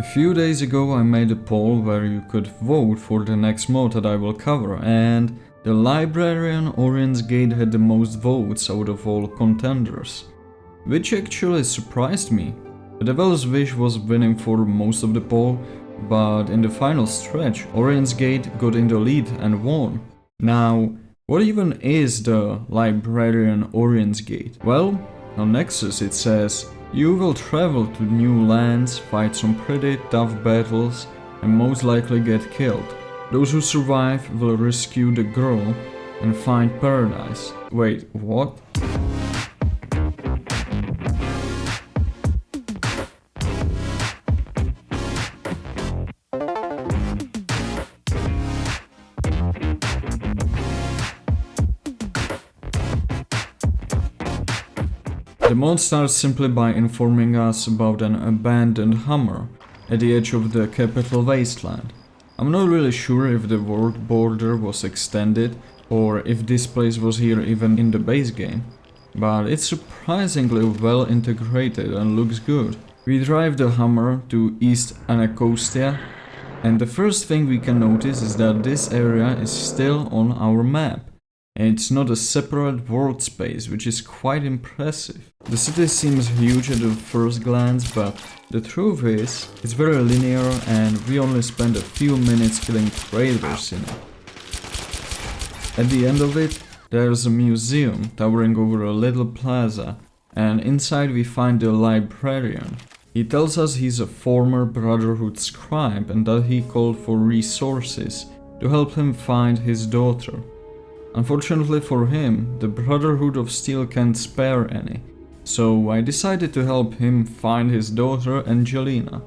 A few days ago I made a poll where you could vote for the next mod that I will cover, and the Librarian Orions Gate had the most votes out of all contenders, which actually surprised me. The Devil's Wish was winning for most of the poll, but in the final stretch Orions Gate got in the lead and won. Now, what even is the Librarian Orions Gate? Well, on Nexus it says, you will travel to new lands, fight some pretty tough battles, and most likely get killed. Those who survive will rescue the girl and find paradise. Wait, what? The mod starts simply by informing us about an abandoned hammer at the edge of the capital wasteland. I'm not really sure if the world border was extended or if this place was here even in the base game, but it's surprisingly well integrated and looks good. We drive the hammer to East Anacostia, and the first thing we can notice is that this area is still on our map. And it's not a separate world space, which is quite impressive. The city seems huge at the first glance, but the truth is, it's very linear and we only spend a few minutes killing traders in it. At the end of it, there's a museum towering over a little plaza, and inside we find the Librarian. He tells us he's a former Brotherhood scribe and that he called for resources to help him find his daughter. Unfortunately for him, the Brotherhood of Steel can't spare any, so I decided to help him find his daughter Angelina.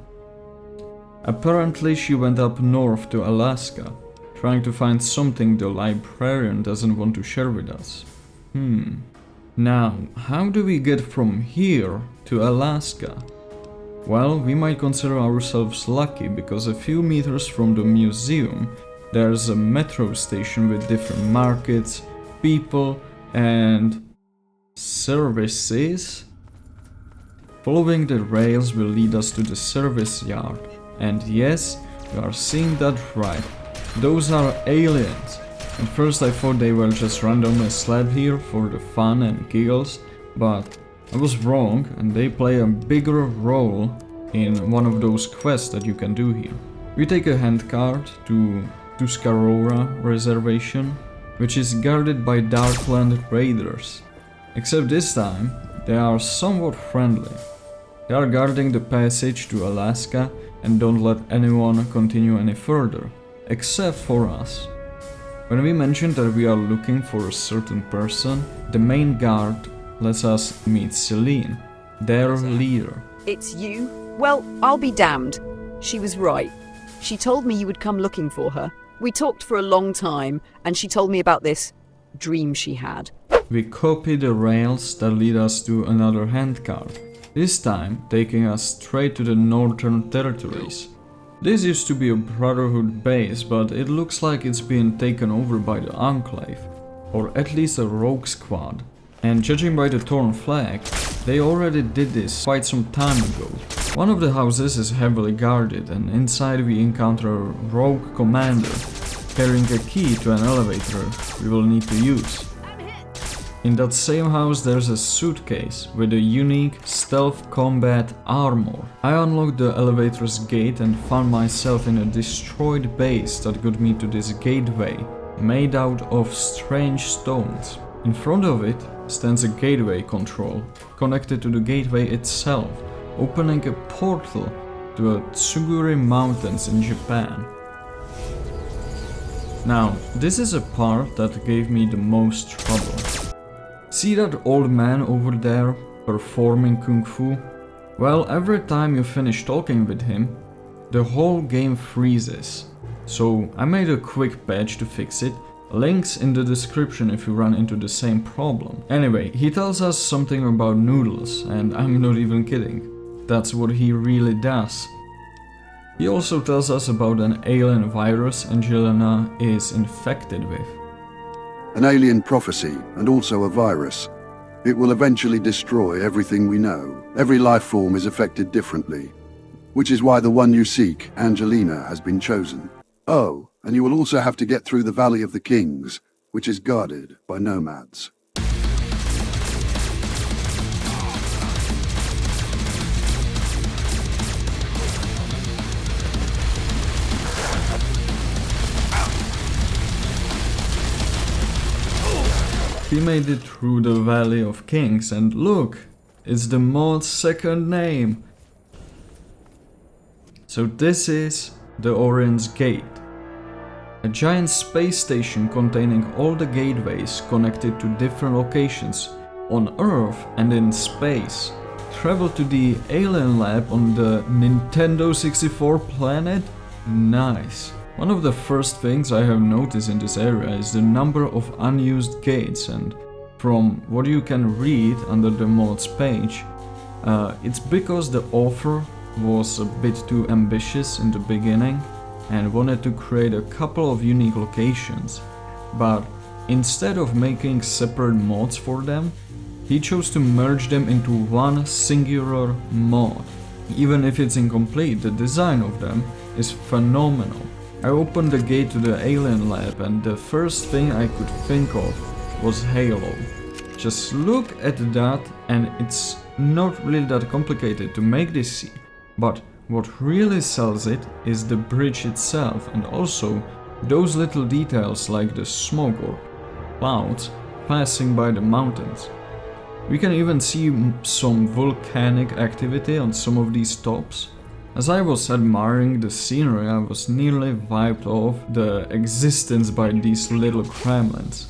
Apparently she went up north to Alaska, trying to find something the Librarian doesn't want to share with us. Now, how do we get from here to Alaska? Well, we might consider ourselves lucky because a few meters from the museum there's a metro station with different markets, people, and services. Following the rails will lead us to the service yard. And yes, you are seeing that right. Those are aliens. At first I thought they were just randomly slapped here for the fun and giggles, but I was wrong and they play a bigger role in one of those quests that you can do here. We take a handcart to Tuscarora reservation, which is guarded by Darkland raiders. Except this time, they are somewhat friendly. They are guarding the passage to Alaska and don't let anyone continue any further, except for us. When we mention that we are looking for a certain person, the main guard lets us meet Celine, their leader. It's you? Well, I'll be damned. She was right. She told me you would come looking for her. We talked for a long time, and she told me about this dream she had. We copy the rails that lead us to another handcart, this time taking us straight to the Northern Territories. This used to be a Brotherhood base, but it looks like it's been taken over by the Enclave, or at least a rogue squad. And judging by the torn flag, they already did this quite some time ago. One of the houses is heavily guarded, and inside we encounter a rogue commander carrying a key to an elevator we will need to use. In that same house there's a suitcase with a unique stealth combat armor. I unlocked the elevator's gate and found myself in a destroyed base that got me to this gateway made out of strange stones. In front of it stands a gateway control connected to the gateway itself, opening a portal to the Tsuguri Mountains in Japan. Now, this is a part that gave me the most trouble. See that old man over there performing kung fu? Well, every time you finish talking with him, the whole game freezes. So I made a quick patch to fix it. Links in the description if you run into the same problem. Anyway, he tells us something about Noodles, and I'm not even kidding. That's what he really does. He also tells us about an alien virus Angelina is infected with. An alien prophecy, and also a virus. It will eventually destroy everything we know. Every life form is affected differently. which is why the one you seek, Angelina, has been chosen. Oh, and you will also have to get through the Valley of the Kings, which is guarded by nomads. We made it through the Valley of Kings, and look, it's the mod's second name. So this is the Orions Gate, a giant space station containing all the gateways connected to different locations on Earth and in space. Travel to the alien lab on the Nintendo 64 planet? Nice. One of the first things I have noticed in this area is the number of unused gates, and from what you can read under the mods page, it's because the author was a bit too ambitious in the beginning and wanted to create a couple of unique locations, but instead of making separate mods for them, he chose to merge them into one singular mod. Even if it's incomplete, the design of them is phenomenal. I opened the gate to the alien lab and the first thing I could think of was Halo. Just look at that, and it's not really that complicated to make this scene, but what really sells it is the bridge itself, and also those little details like the smoke or clouds passing by the mountains. We can even see some volcanic activity on some of these tops. As I was admiring the scenery, I was nearly wiped off the existence by these little Kremlins.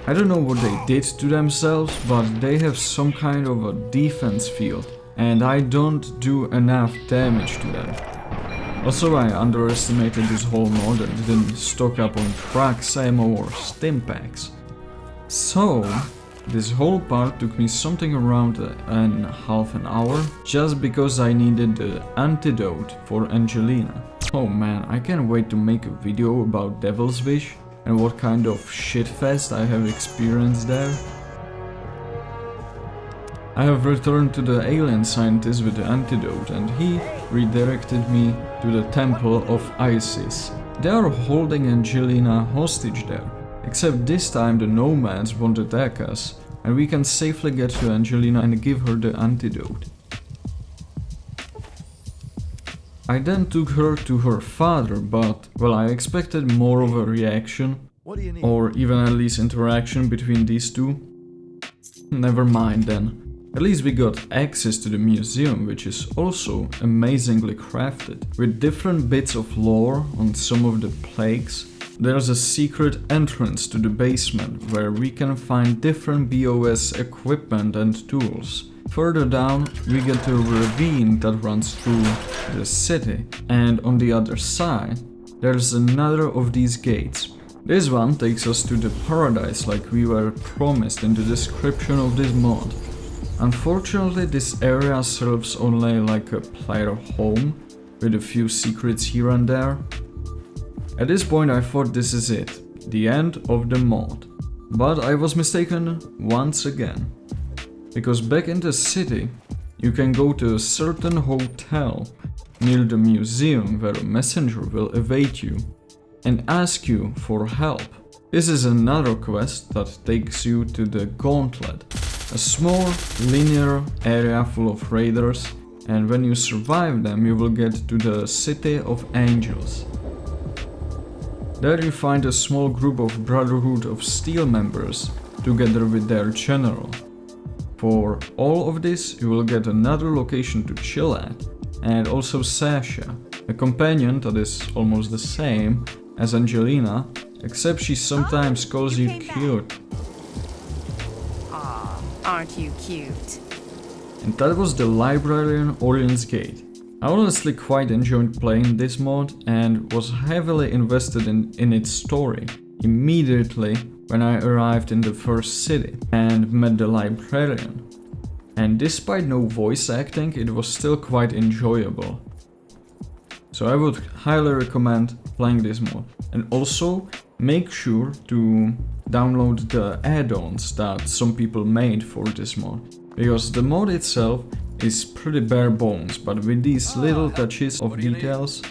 I don't know what they did to themselves, but they have some kind of a defense field, and I don't do enough damage to them. Also, I underestimated this whole mod and didn't stock up on trucks, ammo or stim packs. So, this whole part took me something around half an hour, just because I needed the antidote for Angelina. Oh man, I can't wait to make a video about Devil's Wish and what kind of shitfest I have experienced there. I have returned to the alien scientist with the antidote, and he redirected me to the Temple of Isis. They are holding Angelina hostage there. Except this time the nomads won't attack us, and we can safely get to Angelina and give her the antidote. I then took her to her father, but, well, I expected more of a reaction, or even at least interaction between these two. Never mind then. At least we got access to the museum, which is also amazingly crafted, with different bits of lore on some of the plagues. There's a secret entrance to the basement where we can find different BOS equipment and tools. Further down, we get a ravine that runs through the city, and on the other side, there's another of these gates. This one takes us to the paradise like we were promised in the description of this mod. Unfortunately, this area serves only like a player home, with a few secrets here and there. At this point I thought this is it, the end of the mod. But I was mistaken once again. Because back in the city, you can go to a certain hotel near the museum where a messenger will evade you and ask you for help. This is another quest that takes you to the Gauntlet, a small linear area full of raiders, and when you survive them you will get to the City of Angels. There you find a small group of Brotherhood of Steel members, together with their general. For all of this, you will get another location to chill at, and also Sasha, a companion that is almost the same as Angelina, except she sometimes calls you cute. Aw, aren't you cute? And that was the Librarian Orions Gate. I honestly quite enjoyed playing this mod and was heavily invested in its story immediately when I arrived in the first city and met the Librarian. And despite no voice acting, it was still quite enjoyable. So I would highly recommend playing this mod. And also make sure to download the add-ons that some people made for this mod, because the mod itself is pretty bare bones, but with these little touches of details,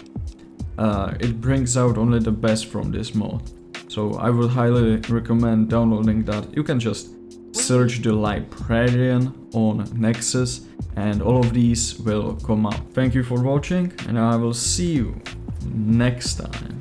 it brings out only the best from this mod. So I would highly recommend downloading that. You can just search the Librarian on Nexus and all of these will come up. Thank you for watching and I will see you next time.